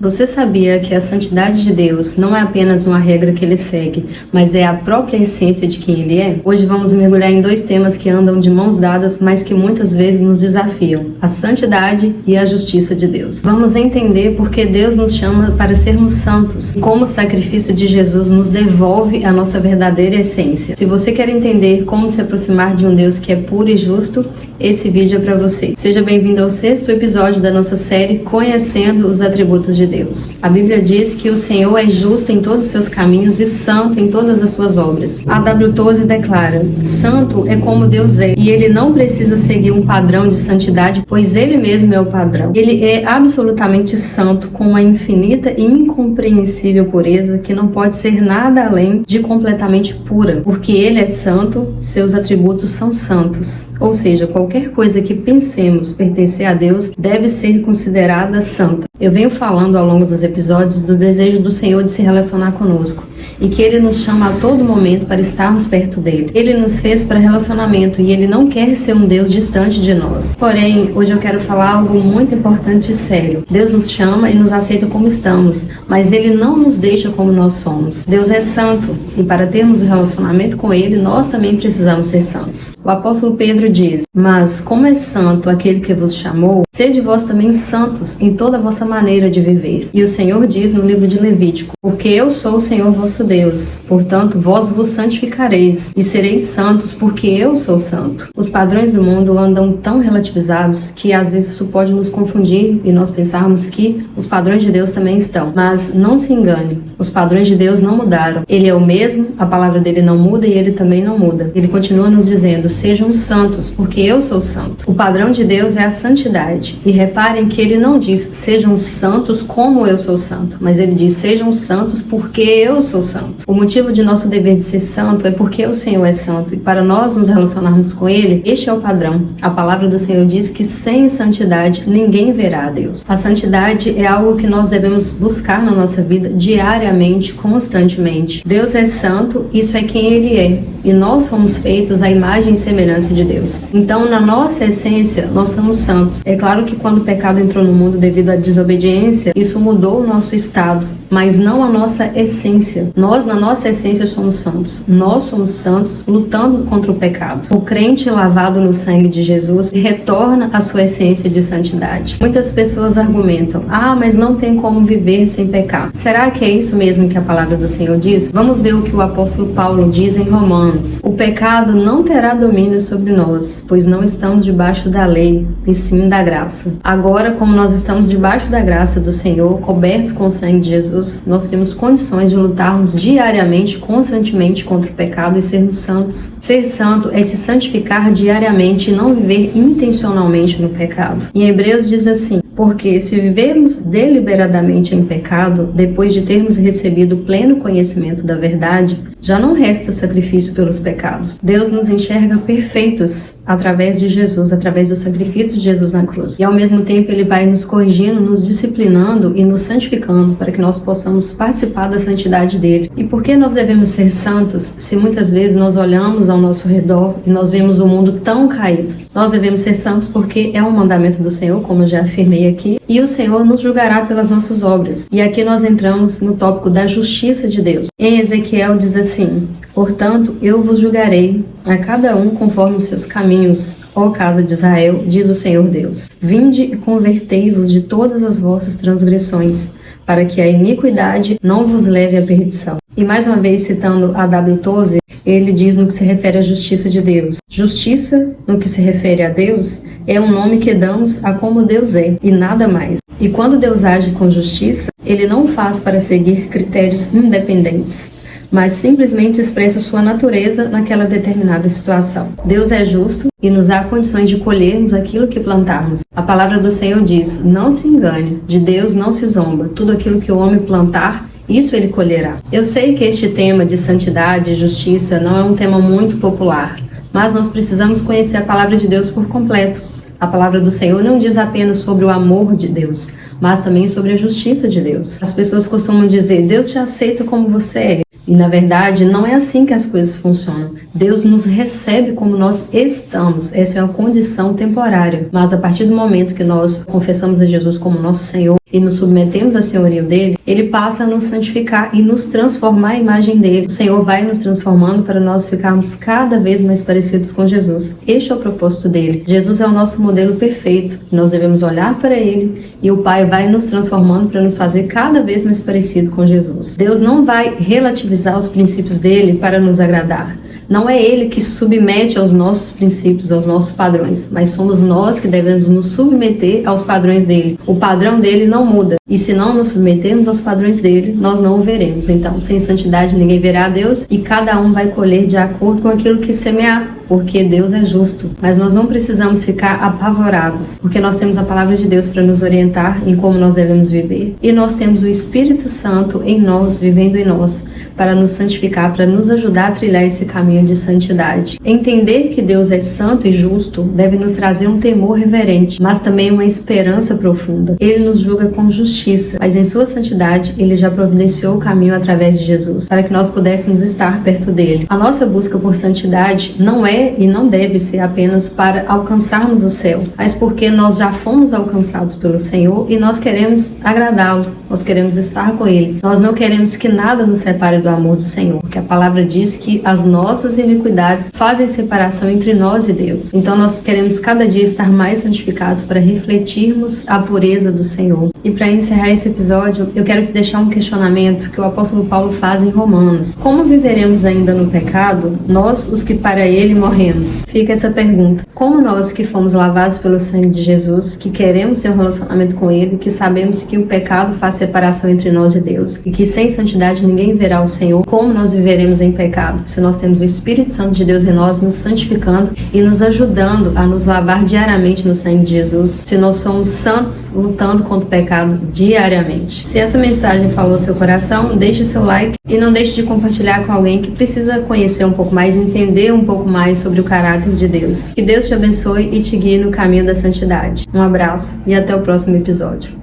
Você sabia que a santidade de Deus não é apenas uma regra que ele segue, mas é a própria essência de quem ele é? Hoje vamos mergulhar em dois temas que andam de mãos dadas, mas que muitas vezes nos desafiam: a santidade e a justiça de Deus. Vamos entender por que Deus nos chama para sermos santos e como o sacrifício de Jesus nos devolve a nossa verdadeira essência. Se você quer entender como se aproximar de um Deus que é puro e justo, esse vídeo é para você. Seja bem-vindo ao 6º episódio da nossa série Conhecendo os Atributos de Deus. A Bíblia diz que o Senhor é justo em todos os seus caminhos e santo em todas as suas obras. A W. Tozer declara: santo é como Deus é, e ele não precisa seguir um padrão de santidade, pois ele mesmo é o padrão. Ele é absolutamente santo, com uma infinita e incompreensível pureza que não pode ser nada além de completamente pura. Porque ele é santo, seus atributos são santos. Ou seja, qualquer coisa que pensemos pertencer a Deus deve ser considerada santa. Eu venho falando ao longo dos episódios do desejo do Senhor de se relacionar conosco e que Ele nos chama a todo momento para estarmos perto dEle. Ele nos fez para relacionamento e Ele não quer ser um Deus distante de nós. Porém, hoje eu quero falar algo muito importante e sério. Deus nos chama e nos aceita como estamos, mas Ele não nos deixa como nós somos. Deus é santo e para termos um relacionamento com Ele, nós também precisamos ser santos. O apóstolo Pedro diz: mas como é santo aquele que vos chamou, sede vós também santos em toda a vossa maneira de viver. E o Senhor diz no livro de Levítico: porque eu sou o Senhor vosso Deus, portanto vós vos santificareis e sereis santos, porque eu sou santo. Os padrões do mundo andam tão relativizados que às vezes isso pode nos confundir e nós pensarmos que os padrões de Deus também estão. Mas não se engane, os padrões de Deus não mudaram. Ele é o mesmo, a palavra dele não muda e ele também não muda. Ele continua nos dizendo: sejam santos, porque eu sou santo. O padrão de Deus é a santidade. E reparem que ele não diz sejam santos como eu sou santo, mas ele diz sejam santos porque eu sou santo. O motivo de nosso dever de ser santo é porque o Senhor é santo, e para nós nos relacionarmos com Ele, este é o padrão. A palavra do Senhor diz que sem santidade ninguém verá a Deus. A santidade é algo que nós devemos buscar na nossa vida diariamente, constantemente. Deus é santo, isso é quem Ele é, e nós fomos feitos à imagem e semelhança de Deus. Então, na nossa essência, nós somos santos. É claro que quando o pecado entrou no mundo devido à desobediência, isso mudou o nosso estado, mas não a nossa essência. Nós, na nossa essência, somos santos. Nós somos santos lutando contra o pecado. O crente lavado no sangue de Jesus retorna à sua essência de santidade. Muitas pessoas argumentam: mas não tem como viver sem pecar. Será que é isso mesmo que a palavra do Senhor diz? Vamos ver o que o apóstolo Paulo diz em Romanos: o pecado não terá domínio sobre nós, pois não estamos debaixo da lei, e sim da graça. Agora, como nós estamos debaixo da graça do Senhor, cobertos com o sangue de Jesus, nós temos condições de lutarmos diariamente, constantemente contra o pecado e sermos santos. Ser santo é se santificar diariamente e não viver intencionalmente no pecado. Em Hebreus diz assim: porque se vivermos deliberadamente em pecado, depois de termos recebido o pleno conhecimento da verdade, já não resta sacrifício pelos pecados. Deus nos enxerga perfeitos através de Jesus, através do sacrifício de Jesus na cruz. E ao mesmo tempo Ele vai nos corrigindo, nos disciplinando e nos santificando para que nós possamos participar da santidade dele. E por que nós devemos ser santos se muitas vezes nós olhamos ao nosso redor e nós vemos o mundo tão caído? Nós devemos ser santos porque é um mandamento do Senhor, como eu já afirmei aqui, e o Senhor nos julgará pelas nossas obras. E aqui nós entramos no tópico da justiça de Deus. Em Ezequiel diz assim: portanto, eu vos julgarei a cada um conforme os seus caminhos, ó casa de Israel, diz o Senhor Deus. Vinde e convertei-vos de todas as vossas transgressões, para que a iniquidade não vos leve à perdição. E mais uma vez, citando a W. Tozer, ele diz no que se refere à justiça de Deus: justiça, no que se refere a Deus, é um nome que damos a como Deus é, e nada mais. E quando Deus age com justiça, Ele não faz para seguir critérios independentes, mas simplesmente expressa sua natureza naquela determinada situação. Deus é justo e nos dá condições de colhermos aquilo que plantarmos. A palavra do Senhor diz: não se engane, de Deus não se zomba. Tudo aquilo que o homem plantar, isso ele colherá. Eu sei que este tema de santidade e justiça não é um tema muito popular, mas nós precisamos conhecer a palavra de Deus por completo. A palavra do Senhor não diz apenas sobre o amor de Deus, mas também sobre a justiça de Deus. As pessoas costumam dizer: Deus te aceita como você é. E na verdade não é assim que as coisas funcionam. Deus nos recebe como nós estamos. Essa é uma condição temporária. Mas a partir do momento que nós confessamos a Jesus como nosso Senhor, e nos submetemos ao senhorio dele, ele passa a nos santificar e nos transformar à imagem dele. O Senhor vai nos transformando para nós ficarmos cada vez mais parecidos com Jesus. Este é o propósito dele. Jesus é o nosso modelo perfeito. Nós devemos olhar para ele e o Pai vai nos transformando para nos fazer cada vez mais parecido com Jesus. Deus não vai relativizar os princípios dele para nos agradar. Não é ele que submete aos nossos princípios, aos nossos padrões, mas somos nós que devemos nos submeter aos padrões dele. O padrão dele não muda. E se não nos submetermos aos padrões dele, nós não o veremos. Então, sem santidade ninguém verá a Deus e cada um vai colher de acordo com aquilo que semear, porque Deus é justo. Mas nós não precisamos ficar apavorados, porque nós temos a palavra de Deus para nos orientar em como nós devemos viver. E nós temos o Espírito Santo em nós, vivendo em nós, para nos santificar, para nos ajudar a trilhar esse caminho de santidade. Entender que Deus é santo e justo deve nos trazer um temor reverente, mas também uma esperança profunda. Ele nos julga com justiça, mas em sua santidade ele já providenciou o caminho através de Jesus, para que nós pudéssemos estar perto dele. A nossa busca por santidade não é e não deve ser apenas para alcançarmos o céu, mas porque nós já fomos alcançados pelo Senhor e nós queremos agradá-lo, nós queremos estar com ele. Nós não queremos que nada nos separe do amor do Senhor, porque a palavra diz que as nossas iniquidades fazem separação entre nós e Deus. Então nós queremos cada dia estar mais santificados para refletirmos a pureza do Senhor. E para encerrar esse episódio, eu quero te deixar um questionamento que o apóstolo Paulo faz em Romanos. Como viveremos ainda no pecado, nós os que para ele morremos? Fica essa pergunta. Como nós que fomos lavados pelo sangue de Jesus, que queremos ter um relacionamento com ele, que sabemos que o pecado faz separação entre nós e Deus, e que sem santidade ninguém verá o Senhor, como nós viveremos em pecado se nós temos o Espírito Santo de Deus em nós nos santificando e nos ajudando a nos lavar diariamente no sangue de Jesus, se nós somos santos lutando contra o pecado diariamente? Se essa mensagem falou ao seu coração, deixe seu like e não deixe de compartilhar com alguém que precisa conhecer um pouco mais, entender um pouco mais sobre o caráter de Deus. Que Deus te abençoe e te guie no caminho da santidade. Um abraço e até o próximo episódio.